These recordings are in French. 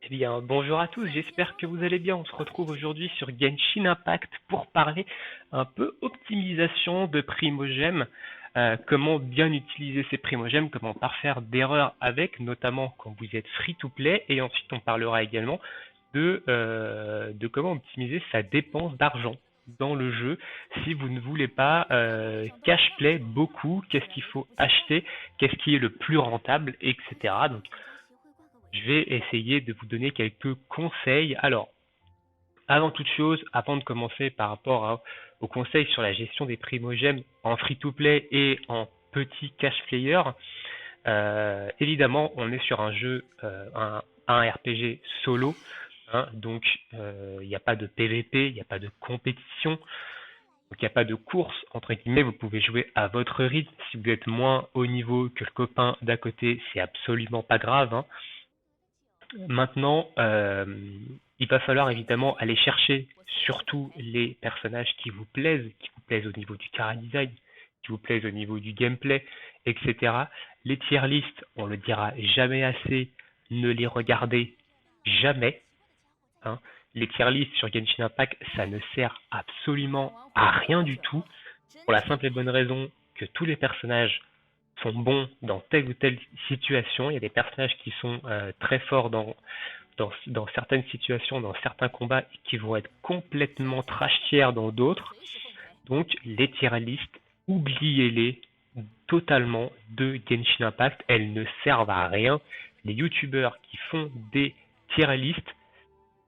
Eh bien, bonjour à tous, j'espère que vous allez bien. On se retrouve aujourd'hui sur Genshin Impact pour parler un peu optimisation de primogèmes, comment bien utiliser ces primogèmes, comment pas faire d'erreurs avec, notamment quand vous êtes free-to-play, et ensuite on parlera également de comment optimiser sa dépense d'argent dans le jeu si vous ne voulez pas cash play beaucoup, qu'est-ce qu'il faut acheter, qu'est-ce qui est le plus rentable, etc. Donc je vais essayer de vous donner quelques conseils. Alors, avant toute chose, avant de commencer par rapport aux conseils sur la gestion des primogèmes en free-to-play et en petit cash player, évidemment, on est sur un jeu, un RPG solo, hein, donc il n'y a pas de PVP, il n'y a pas de compétition, donc il n'y a pas de course, entre guillemets, vous pouvez jouer à votre rythme. Si vous êtes moins haut niveau que le copain d'à côté, c'est absolument pas grave, hein. Maintenant, il va falloir évidemment aller chercher surtout les personnages qui vous plaisent au niveau du chara-design, qui vous plaisent au niveau du gameplay, etc. Les tier lists, on le dira jamais assez, ne les regardez jamais, hein. Les tier lists sur Genshin Impact, ça ne sert absolument à rien du tout, pour la simple et bonne raison que tous les personnages sont bons dans telle ou telle situation. Il y a des personnages qui sont très forts dans certaines situations, dans certains combats, et qui vont être complètement trash tiers dans d'autres. Donc les tier lists, oubliez-les totalement de Genshin Impact. Elles ne servent à rien. Les youtubeurs qui font des tier lists,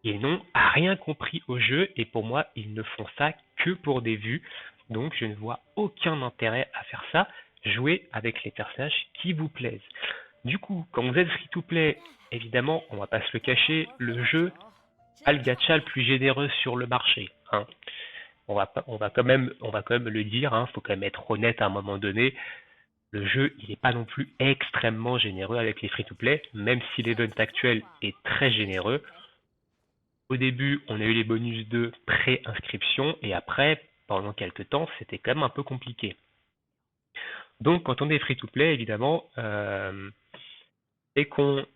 ils n'ont rien compris au jeu et pour moi, ils ne font ça que pour des vues. Donc je ne vois aucun intérêt à faire ça. Jouez avec les personnages qui vous plaisent. Du coup, quand vous êtes free to play, évidemment, on va pas se le cacher, le jeu a le gacha le plus généreux sur le marché, hein. On va quand même le dire, hein, faut quand même être honnête à un moment donné. Le jeu, il n'est pas non plus extrêmement généreux avec les free to play, même si l'event actuel est très généreux. Au début, on a eu les bonus de pré-inscription et après, pendant quelques temps, c'était quand même un peu compliqué. Donc, quand on est free-to-play, évidemment, dès qu'on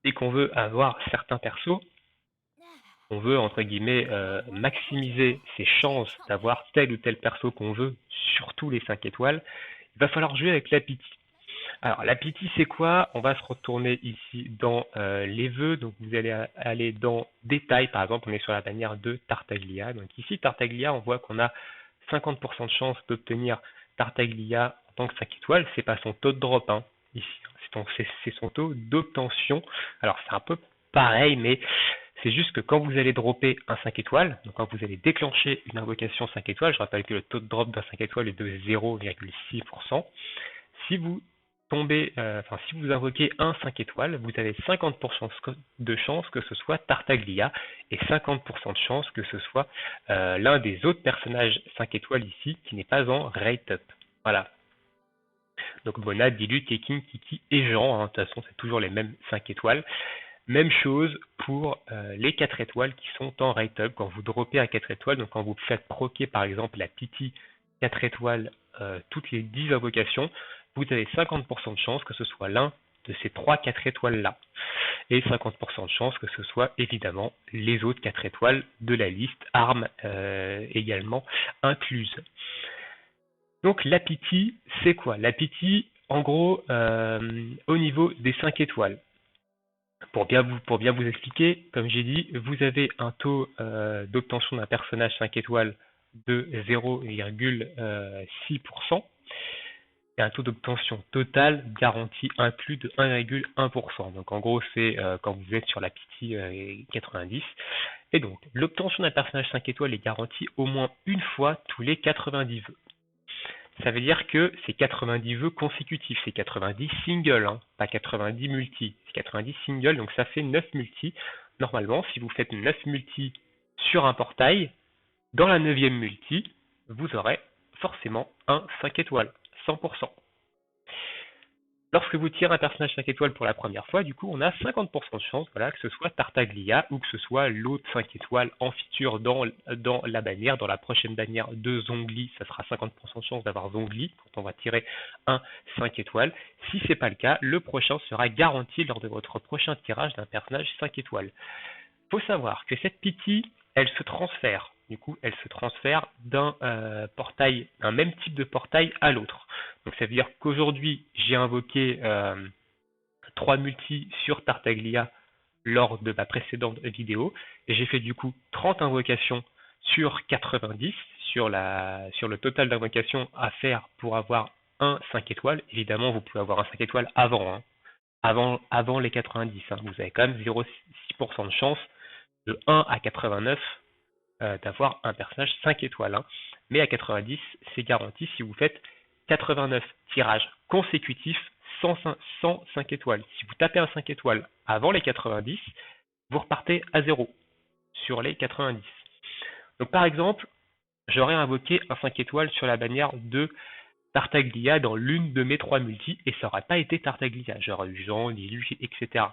dès qu'on veut avoir certains persos, on veut entre guillemets maximiser ses chances d'avoir tel ou tel perso qu'on veut, surtout les 5 étoiles, il va falloir jouer avec la pity. Alors la pity c'est quoi? On va se retourner ici dans les vœux, donc vous allez aller dans détails, par exemple on est sur la bannière de Tartaglia, donc ici Tartaglia on voit qu'on a 50% de chance d'obtenir Tartaglia en tant que 5 étoiles, c'est pas son taux de drop, hein, ici, c'est son taux d'obtention. Alors c'est un peu pareil, mais c'est juste que quand vous allez dropper un 5 étoiles, donc quand vous allez déclencher une invocation 5 étoiles, je rappelle que le taux de drop d'un 5 étoiles est de 0,6%. Si vous si vous invoquez un 5 étoiles, vous avez 50% de chance que ce soit Tartaglia et 50% de chance que ce soit l'un des autres personnages 5 étoiles ici qui n'est pas en rate up. Voilà. Donc Mona, Dilu, Keking, Kiki et Jean, hein. De toute façon c'est toujours les mêmes 5 étoiles. Même chose pour les 4 étoiles qui sont en rate up. Quand vous droppez à 4 étoiles, donc quand vous faites proquer par exemple la Pity 4 étoiles toutes les 10 invocations, vous avez 50% de chance que ce soit l'un de ces 3-4 étoiles là. Et 50% de chance que ce soit évidemment les autres 4 étoiles de la liste, armes également incluses. Donc la Pity, c'est quoi? La Pity, en gros, au niveau des 5 étoiles. Pour bien vous expliquer, comme j'ai dit, vous avez un taux d'obtention d'un personnage 5 étoiles de 0,6% et un taux d'obtention total garanti inclus de 1,1%. Donc en gros, c'est quand vous êtes sur la PT 90. Et donc, l'obtention d'un personnage 5 étoiles est garantie au moins une fois tous les 90 vœux. Ça veut dire que c'est 90 vœux consécutifs, c'est 90 singles, hein, pas 90 multi. C'est 90 singles, donc ça fait 9 multi. Normalement, si vous faites 9 multi sur un portail, dans la 9e multi, vous aurez forcément un 5 étoiles, 100%. Lorsque vous tirez un personnage 5 étoiles pour la première fois, du coup, on a 50% de chance, voilà, que ce soit Tartaglia ou que ce soit l'autre 5 étoiles en feature dans la bannière. Dans la prochaine bannière de Zhongli, ça sera 50% de chance d'avoir Zhongli quand on va tirer un 5 étoiles. Si c'est pas le cas, le prochain sera garanti lors de votre prochain tirage d'un personnage 5 étoiles. Faut savoir que cette pity, elle se transfère. Du coup, elle se transfère d'un portail, d'un même type de portail à l'autre. Donc ça veut dire qu'aujourd'hui, j'ai invoqué 3 multis sur Tartaglia lors de ma précédente vidéo, et j'ai fait du coup 30 invocations sur 90, sur le total d'invocations à faire pour avoir un 5 étoiles. Évidemment, vous pouvez avoir un 5 étoiles avant, hein, avant les 90. Hein. Vous avez quand même 0,6% de chance de 1 à 89 d'avoir un personnage 5 étoiles. Hein. Mais à 90, c'est garanti si vous faites 89 tirages consécutifs sans 5 étoiles. Si vous tapez un 5 étoiles avant les 90, vous repartez à 0 sur les 90. Donc par exemple, j'aurais invoqué un 5 étoiles sur la bannière de Tartaglia dans l'une de mes 3 multis et ça n'aurait pas été Tartaglia. J'aurais eu Jean, Lilu, etc.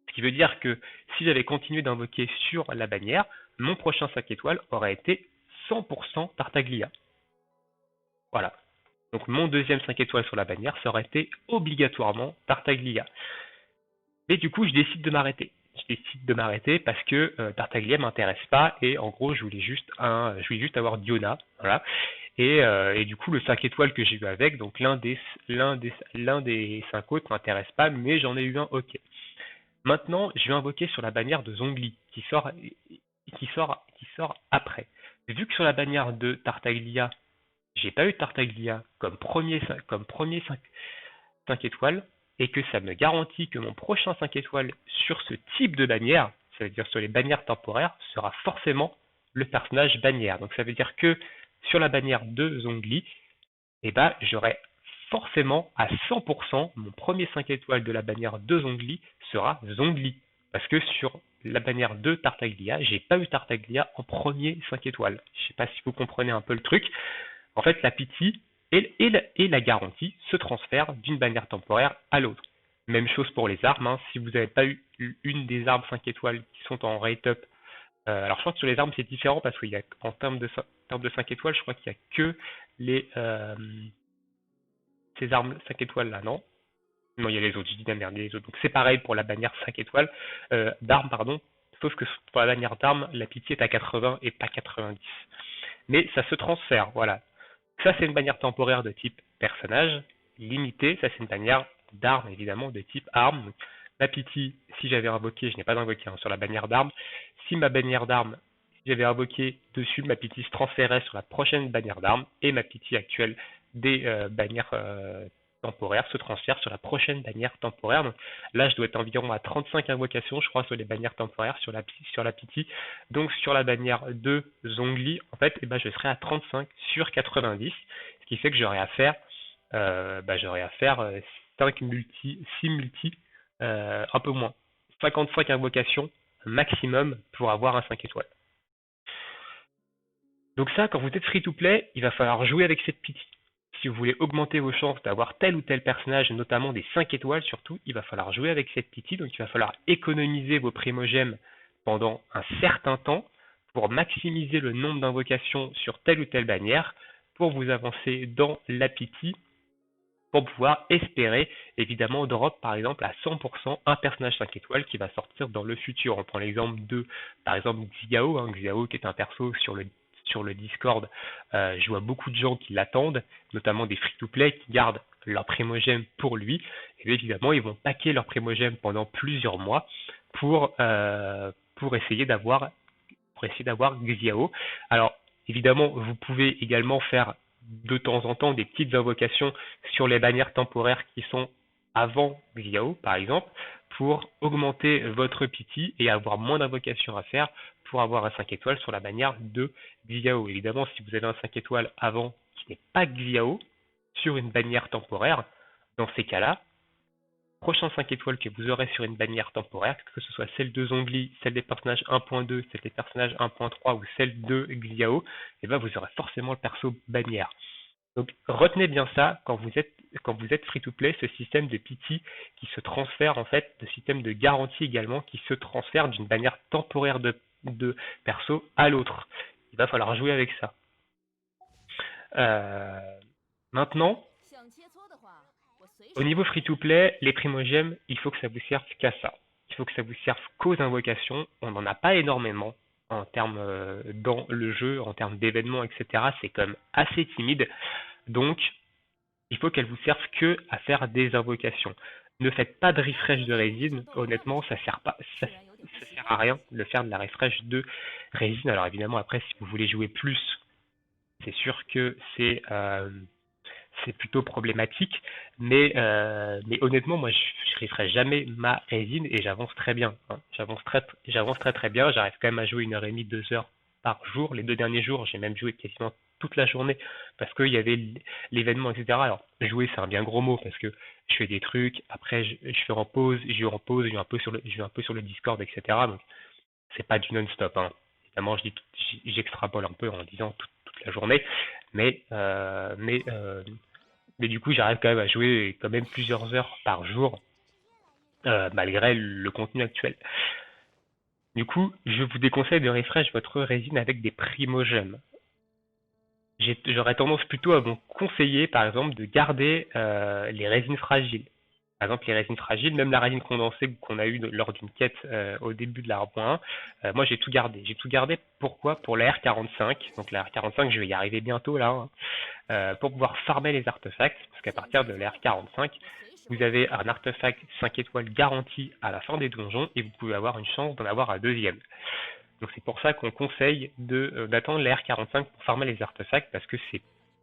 Ce qui veut dire que si j'avais continué d'invoquer sur la bannière, mon prochain 5 étoiles aurait été 100% Tartaglia. Voilà. Donc mon deuxième 5 étoiles sur la bannière, ça aurait été obligatoirement Tartaglia. Mais du coup, je décide de m'arrêter. Je décide de m'arrêter parce que Tartaglia m'intéresse pas et en gros, je voulais juste avoir Diona, voilà. Et du coup, le 5 étoiles que j'ai eu avec, donc l'un des 5 autres m'intéresse pas, mais j'en ai eu un, ok. Maintenant, je vais invoquer sur la bannière de Zhongli qui sort après. Vu que sur la bannière de Tartaglia, j'ai pas eu Tartaglia comme premier 5 étoiles et que ça me garantit que mon prochain 5 étoiles sur ce type de bannière, ça veut dire sur les bannières temporaires, sera forcément le personnage bannière. Donc ça veut dire que sur la bannière de Zhongli, eh ben, j'aurai forcément à 100% mon premier 5 étoiles de la bannière de Zhongli sera Zhongli. Parce que sur la bannière de Tartaglia, j'ai pas eu Tartaglia en premier 5 étoiles. Je sais pas si vous comprenez un peu le truc. En fait, la pity et la garantie se transfèrent d'une bannière temporaire à l'autre. Même chose pour les armes. Hein. Si vous n'avez pas eu une des armes 5 étoiles qui sont en rate up, alors je crois que sur les armes c'est différent parce qu'il y a en termes de 5 étoiles, je crois qu'il n'y a que ces armes 5 étoiles là, non? Non, il y a les autres, je dis la merde, il y a les autres. Donc c'est pareil pour la bannière 5 étoiles, d'armes, pardon. Sauf que pour la bannière d'armes, la pitié est à 80 et pas 90. Mais ça se transfère, voilà. Ça, c'est une bannière temporaire de type personnage. Limité, ça, c'est une bannière d'armes, évidemment, de type arme. Ma pitié, si j'avais invoqué, je n'ai pas invoqué hein, sur la bannière d'armes. Si ma bannière d'armes, si j'avais invoqué dessus, ma pitié se transférait sur la prochaine bannière d'armes. Et ma pitié actuelle des bannières temporaires se transfère sur la prochaine bannière temporaire. Donc là, je dois être environ à 35 invocations, je crois, sur les bannières temporaires, sur la pitié. Donc sur la bannière de Zhongli, en fait, eh ben, je serai à 35 sur 90, ce qui fait que j'aurai à faire, 5 multi, 6 multi, un peu moins. 55 invocations maximum pour avoir un 5 étoiles. Donc ça, quand vous êtes free to play, il va falloir jouer avec cette pity. Si vous voulez augmenter vos chances d'avoir tel ou tel personnage, notamment des 5 étoiles surtout, il va falloir jouer avec cette pity. Donc il va falloir économiser vos primogèmes pendant un certain temps pour maximiser le nombre d'invocations sur telle ou telle bannière pour vous avancer dans la pity pour pouvoir espérer évidemment drop par exemple à 100% un personnage 5 étoiles qui va sortir dans le futur. On prend l'exemple de par exemple Xiao, hein, Xiao qui est un perso sur le Discord, je vois beaucoup de gens qui l'attendent, notamment des free-to-play qui gardent leur primogème pour lui. Et évidemment, ils vont paquer leur primogème pendant plusieurs mois pour essayer d'avoir Xiao. Alors, évidemment, vous pouvez également faire de temps en temps des petites invocations sur les bannières temporaires qui sont avant Xiao, par exemple, pour augmenter votre pity et avoir moins d'invocations à faire pour avoir un 5 étoiles sur la bannière de Xiao. Évidemment, si vous avez un 5 étoiles avant qui n'est pas Xiao sur une bannière temporaire, dans ces cas-là, prochain 5 étoiles que vous aurez sur une bannière temporaire, que ce soit celle de Zhongli, celle des personnages 1.2, celle des personnages 1.3 ou celle de Xiao, et ben vous aurez forcément le perso bannière. Donc retenez bien ça quand vous êtes free-to-play, ce système de pity qui se transfère en fait, de système de garantie également qui se transfère d'une manière temporaire de perso à l'autre. Il va falloir jouer avec ça. Euh, Maintenant, au niveau free-to-play, les primogèmes, il faut que ça vous serve qu'à ça. Il faut que ça vous serve qu'aux invocations. On n'en a pas énormément en termes dans le jeu, en termes d'événements, etc. C'est quand même assez timide. Donc, il faut qu'elles vous servent que à faire des invocations. Ne faites pas de refresh de résine. Honnêtement, ça sert pas, ça sert à rien de faire de la refresh de résine. Alors évidemment, après, si vous voulez jouer plus, c'est sûr que c'est plutôt problématique, mais honnêtement, moi, je risquerai jamais ma résine et j'avance très bien, hein. J'avance très très bien. J'arrive quand même à jouer 1h30, 2 heures par jour. Les 2 derniers jours, j'ai même joué quasiment toute la journée parce qu'il y avait l'événement, etc. Alors, jouer, c'est un bien gros mot parce que je fais des trucs, après je fais en pause, je joue en pause, je joue un peu sur le Discord, etc. Donc, c'est pas du non-stop, hein. Évidemment, j'extrapole un peu en disant toute la journée, mais, euh, mais, euh, mais du coup, j'arrive quand même à jouer quand même plusieurs heures par jour, malgré le contenu actuel. Du coup, je vous déconseille de refresh votre résine avec des primogèmes. J'aurais tendance plutôt à vous conseiller, par exemple, de garder les résines fragiles. Par exemple, les résines fragiles, même la résine condensée qu'on a eue lors d'une quête au début de la 1.1, moi j'ai tout gardé. J'ai tout gardé pourquoi? Pour la R45. Donc la R45, je vais y arriver bientôt là, hein, pour pouvoir farmer les artefacts, parce qu'à partir de la R45, vous avez un artefact 5 étoiles garanti à la fin des donjons et vous pouvez avoir une chance d'en avoir un deuxième. Donc c'est pour ça qu'on conseille d'attendre la R45 pour farmer les artefacts parce que c'est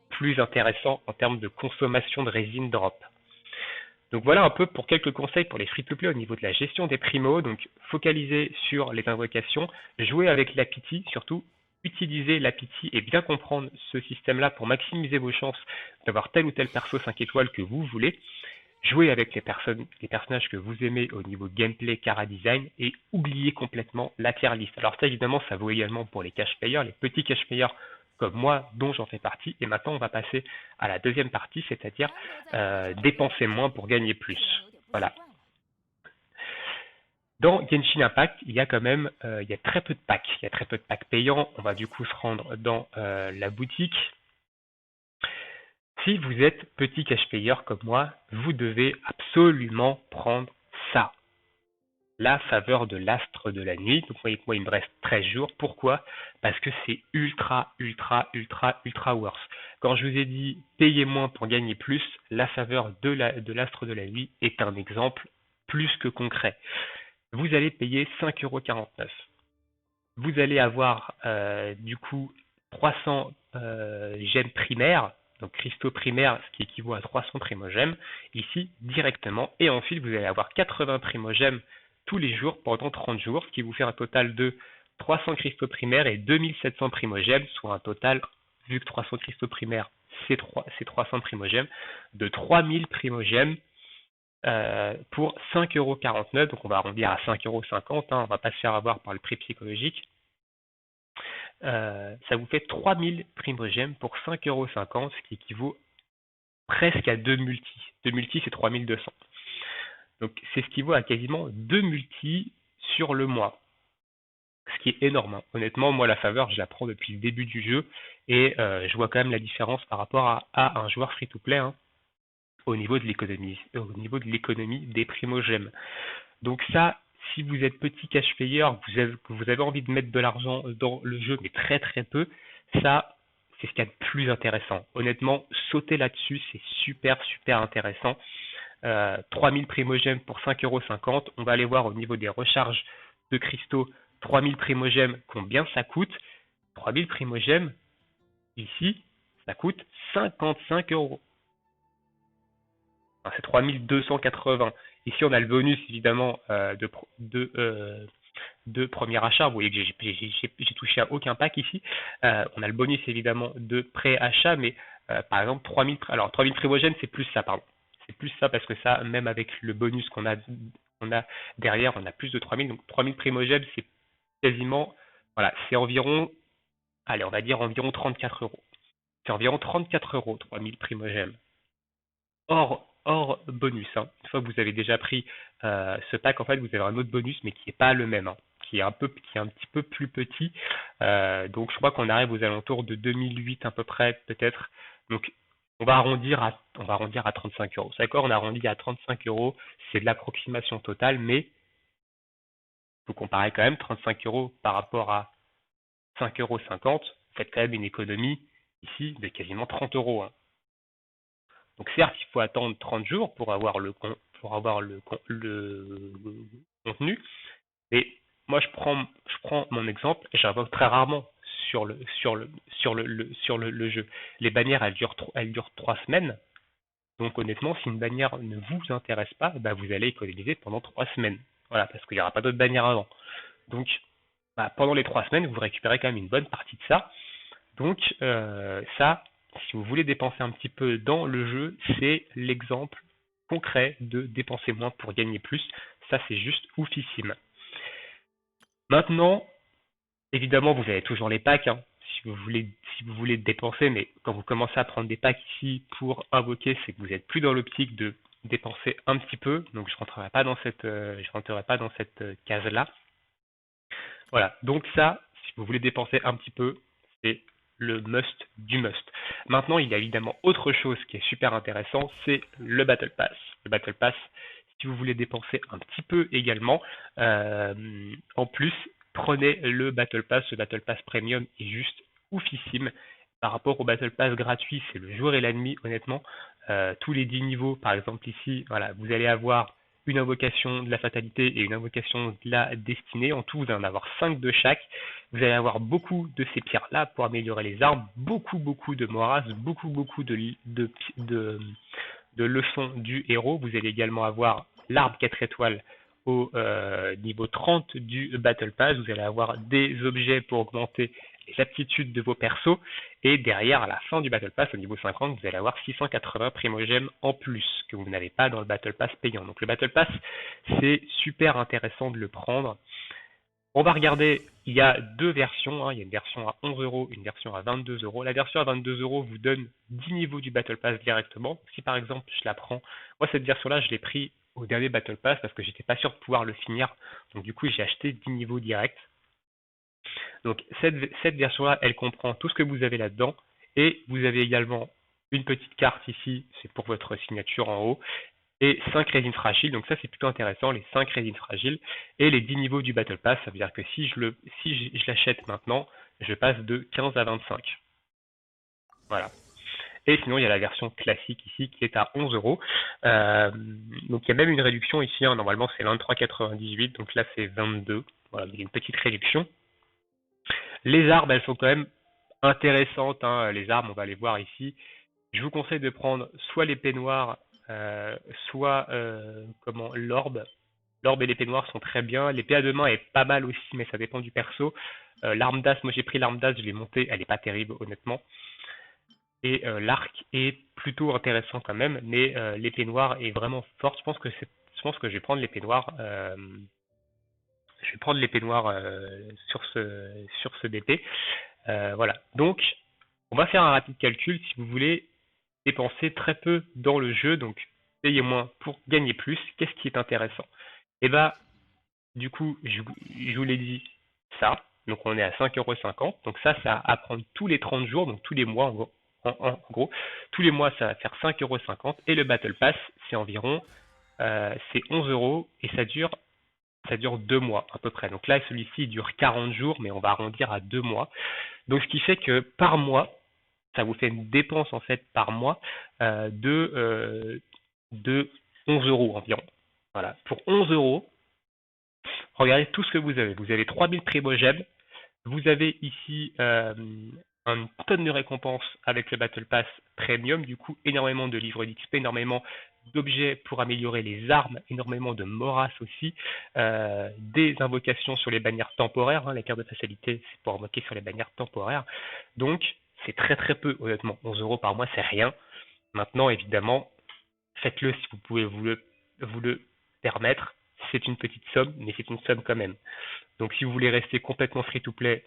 plus intéressant en termes de consommation de résine drop. Donc voilà un peu pour quelques conseils pour les free-to-play au niveau de la gestion des primos. Donc focaliser sur les invocations, jouer avec la pity, surtout utiliser la pity et bien comprendre ce système-là pour maximiser vos chances d'avoir tel ou tel perso 5 étoiles que vous voulez. Jouer avec les personnages que vous aimez au niveau gameplay, cara design et oublier complètement la tier list. Alors ça évidemment ça vaut également pour les cash players, les petits cash players comme moi dont j'en fais partie. Et maintenant on va passer à la deuxième partie, c'est-à-dire dépenser moins pour gagner plus. Voilà. Dans Genshin Impact, il y a quand même il y a très peu de packs. Il y a très peu de packs payants. On va du coup se rendre dans la boutique. Si vous êtes petit cash player comme moi, vous devez absolument prendre ça. La faveur de l'astre de la nuit. Donc moi il me reste 13 jours. Pourquoi? Parce que c'est ultra, ultra, ultra, ultra worth. Quand je vous ai dit payer moins pour gagner plus, la faveur de l'astre de la nuit est un exemple plus que concret. Vous allez payer 5,49 €. Vous allez avoir du coup 300 gemmes primaires, donc cristaux primaires, ce qui équivaut à 300 primogèmes, ici directement. Et ensuite, vous allez avoir 80 primogèmes tous les jours pendant 30 jours, ce qui vous fait un total de 300 cristaux primaires et 2700 primogèmes, soit un total, vu que 300 cristaux primaires, c'est 300 primogèmes, de 3000 primogèmes pour 5,49 €. Donc on va arrondir à 5,50 €, hein, on va pas se faire avoir par le prix psychologique. Ça vous fait 3000 primogèmes pour 5,50 €, ce qui équivaut presque à 2 multis. 2 multis, c'est 3200. Donc c'est ce qui vaut à quasiment 2 multis sur le mois. Ce qui est énorme, hein. Honnêtement, moi la faveur, je la prends depuis le début du jeu et je vois quand même la différence par rapport à un joueur free-to-play, hein, au niveau de l'économie des primogèmes. Donc ça, si vous êtes petit cash player, vous avez envie de mettre de l'argent dans le jeu, mais très très peu, ça, c'est ce qu'il y a de plus intéressant. Honnêtement, sauter là-dessus, c'est super super intéressant. 3000 primogèmes pour 5,50 €. On va aller voir au niveau des recharges de cristaux, 3000 primogèmes, combien ça coûte. 3000 primogèmes, ici, ça coûte 55 €. Enfin, c'est 3280. Ici, on a le bonus évidemment de premier achat. Vous voyez que j'ai touché à aucun pack ici. On a le bonus évidemment de pré-achat, mais par exemple 3000 primogènes, c'est plus ça, pardon. C'est plus ça parce que ça, même avec le bonus qu'on a derrière, on a plus de 3000. Donc 3000 primogènes, c'est quasiment, voilà, c'est environ, allez, on va dire environ 34 €. c'est environ 34 euros, 3000 primogèmes. Hors bonus, hein. Une fois que vous avez déjà pris ce pack, en fait, vous avez un autre bonus, mais qui n'est pas le même, hein, qui est un petit peu plus petit. Donc, je crois qu'on arrive aux alentours de 2008 à peu près, peut-être. Donc, on va arrondir à 35 euros. D'accord, on a arrondi à 35 euros. C'est de l'approximation totale, mais faut comparer quand même 35 euros par rapport à 5,50 €. Vous faites quand même une économie ici de quasiment 30 euros, hein. Donc certes, il faut attendre 30 jours pour avoir le contenu, mais moi je prends mon exemple et j'invoque très rarement sur le jeu. Les bannières, elles durent 3 semaines. Donc honnêtement, si une bannière ne vous intéresse pas, bah, vous allez économiser pendant 3 semaines. Voilà, parce qu'il n'y aura pas d'autres bannières avant. Donc bah, pendant les 3 semaines, vous récupérez quand même une bonne partie de ça. Donc ça, si vous voulez dépenser un petit peu dans le jeu, c'est l'exemple concret de dépenser moins pour gagner plus. Ça, c'est juste oufissime. Maintenant, évidemment, vous avez toujours les packs, hein, si vous voulez dépenser, mais quand vous commencez à prendre des packs ici pour invoquer, c'est que vous n'êtes plus dans l'optique de dépenser un petit peu. Donc, je rentrerai pas dans cette case-là. Voilà. Donc ça, si vous voulez dépenser un petit peu, c'est le must du must. Maintenant, il y a évidemment autre chose qui est super intéressant, c'est le Battle Pass. Le Battle Pass, si vous voulez dépenser un petit peu également, en plus, prenez le Battle Pass. Le Battle Pass Premium est juste oufissime. Par rapport au Battle Pass gratuit, c'est le jour et la nuit, honnêtement. Tous les 10 niveaux, par exemple ici, voilà, vous allez avoir une invocation de la fatalité et une invocation de la destinée. En tout, vous allez en avoir 5 de chaque. Vous allez avoir beaucoup de ces pierres-là pour améliorer les armes, beaucoup de moras, beaucoup de leçons du héros. Vous allez également avoir l'arbre 4 étoiles au niveau 30 du Battle Pass. Vous allez avoir des objets pour augmenter les aptitudes de vos persos. Et derrière, à la fin du Battle Pass, au niveau 50, vous allez avoir 680 primogèmes en plus, que vous n'avez pas dans le Battle Pass payant. Donc le Battle Pass, c'est super intéressant de le prendre. On va regarder, il y a deux versions, hein. Il y a une version à 11 euros, une version à 22 euros. La version à 22 euros vous donne 10 niveaux du Battle Pass directement. Si par exemple je la prends, moi cette version-là, je l'ai pris au dernier Battle Pass parce que j'étais pas sûr de pouvoir le finir. Donc du coup, j'ai acheté 10 niveaux directs. Donc cette version-là, elle comprend tout ce que vous avez là-dedans. Et vous avez également une petite carte ici, c'est pour votre signature en haut. Et 5 résines fragiles, donc ça c'est plutôt intéressant, les 5 résines fragiles. Et les 10 niveaux du Battle Pass, ça veut dire que si je l'achète maintenant, je passe de 15 à 25. Voilà. Et sinon, il y a la version classique ici qui est à 11 euros. Donc il y a même une réduction ici, hein. Normalement c'est 23,98, donc là c'est 22. Voilà, il y a une petite réduction. Les armes, elles sont quand même intéressantes, hein. Les armes, on va les voir ici. Je vous conseille de prendre soit l'épée noire, soit l'orbe. L'orbe et l'épée noire sont très bien. L'épée à deux mains est pas mal aussi, mais ça dépend du perso. L'arme d'as, moi j'ai pris l'arme d'as, je l'ai montée, elle est pas terrible honnêtement. Et l'arc est plutôt intéressant quand même, mais l'épée noire est vraiment forte. Je pense que je vais prendre l'épée noire. Je vais prendre l'épée noire sur ce DP. Voilà. Donc, on va faire un rapide calcul si vous voulez dépenser très peu dans le jeu, donc payer moins pour gagner plus. Qu'est-ce qui est intéressant? Et bah, du coup, je vous l'ai dit, ça. Donc on est à 5,50 €. Donc ça à prendre tous les 30 jours, donc tous les mois en gros. Tous les mois, ça va faire 5,50 €. Et le Battle Pass, c'est 11 euros et ça dure 2 mois à peu près. Donc là, celui-ci il dure 40 jours, mais on va arrondir à 2 mois. Donc ce qui fait que par mois, ça vous fait une dépense en fait par mois de 11 euros environ. Voilà. Pour 11 euros, regardez tout ce que vous avez. Vous avez 3000 primogèmes. Vous avez ici une tonne de récompenses avec le Battle Pass Premium. Du coup, énormément de livres d'XP, énormément d'objets pour améliorer les armes, énormément de moras aussi, des invocations sur les bannières temporaires. Hein. La carte de facilité, c'est pour invoquer sur les bannières temporaires. Donc, c'est très peu, honnêtement. 11 euros par mois, c'est rien. Maintenant, évidemment, faites-le si vous pouvez vous le permettre. C'est une petite somme, mais c'est une somme quand même. Donc si vous voulez rester complètement free-to-play,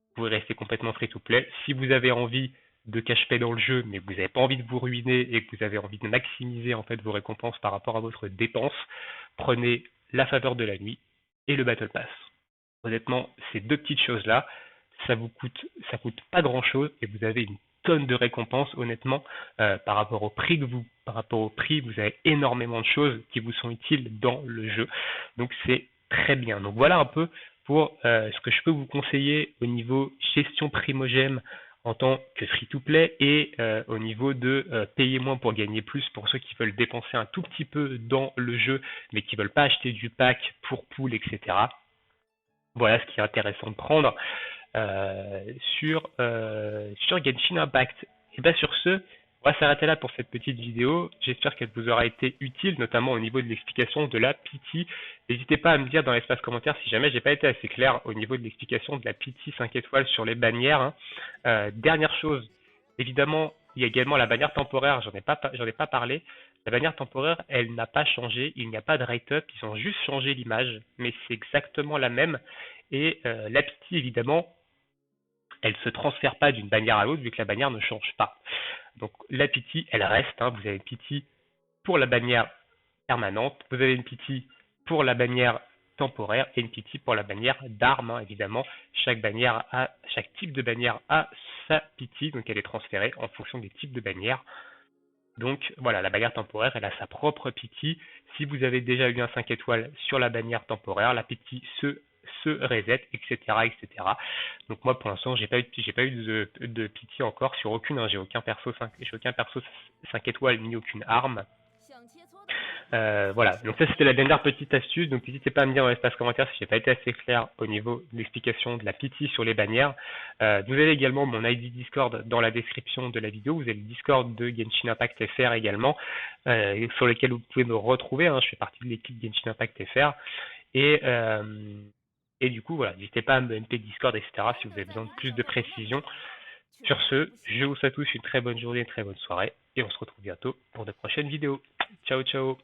vous pouvez rester complètement free-to-play. Si vous avez envie de cache-paix dans le jeu, mais que vous n'avez pas envie de vous ruiner et que vous avez envie de maximiser en fait vos récompenses par rapport à votre dépense, prenez la faveur de la nuit et le Battle Pass. Honnêtement, ces deux petites choses-là, ça coûte pas grand-chose et vous avez une tonne de récompenses. Honnêtement, par rapport au prix, vous avez énormément de choses qui vous sont utiles dans le jeu. Donc c'est très bien. Donc voilà un peu pour ce que je peux vous conseiller au niveau gestion primogème en tant que free-to-play et au niveau de payer moins pour gagner plus pour ceux qui veulent dépenser un tout petit peu dans le jeu mais qui veulent pas acheter du pack pour pool, etc. Voilà ce qui est intéressant de prendre sur Genshin Impact. Et bien sur ce, on va s'arrêter là pour cette petite vidéo. J'espère qu'elle vous aura été utile, notamment au niveau de l'explication de la PT. N'hésitez pas à me dire dans l'espace commentaire si jamais j'ai pas été assez clair au niveau de l'explication de la PT 5 étoiles sur les bannières. Hein. Dernière chose, évidemment, il y a également la bannière temporaire, j'en ai pas parlé. La bannière temporaire, elle n'a pas changé, il n'y a pas de write-up, ils ont juste changé l'image, mais c'est exactement la même. Et la PT, évidemment, elle se transfère pas d'une bannière à l'autre vu que la bannière ne change pas. Donc la PT, elle reste. Hein, vous avez une PT pour la bannière permanente, vous avez une PT pour la bannière temporaire et une PT pour la bannière d'armes. Hein, évidemment, chaque type de bannière a sa PT, donc elle est transférée en fonction des types de bannières. Donc voilà, la bannière temporaire, elle a sa propre PT. Si vous avez déjà eu un 5 étoiles sur la bannière temporaire, la PT se reset, etc., etc. Donc moi pour l'instant j'ai pas eu de PT encore sur aucune. Hein, j'ai aucun perso 5 étoiles ni aucune arme. Voilà, donc ça c'était la dernière petite astuce, donc n'hésitez pas à me dire dans l'espace commentaire si j'ai pas été assez clair au niveau de l'explication de la PT sur les bannières. Vous avez également mon ID Discord dans la description de la vidéo, vous avez le Discord de Genshin Impact FR également, sur lequel vous pouvez me retrouver, hein. Je fais partie de l'équipe Genshin Impact FR, et du coup voilà, n'hésitez pas à me MP Discord, etc. si vous avez besoin de plus de précision. Sur ce, je vous souhaite tous une très bonne journée, une très bonne soirée, et on se retrouve bientôt pour de prochaines vidéos. Ciao ciao.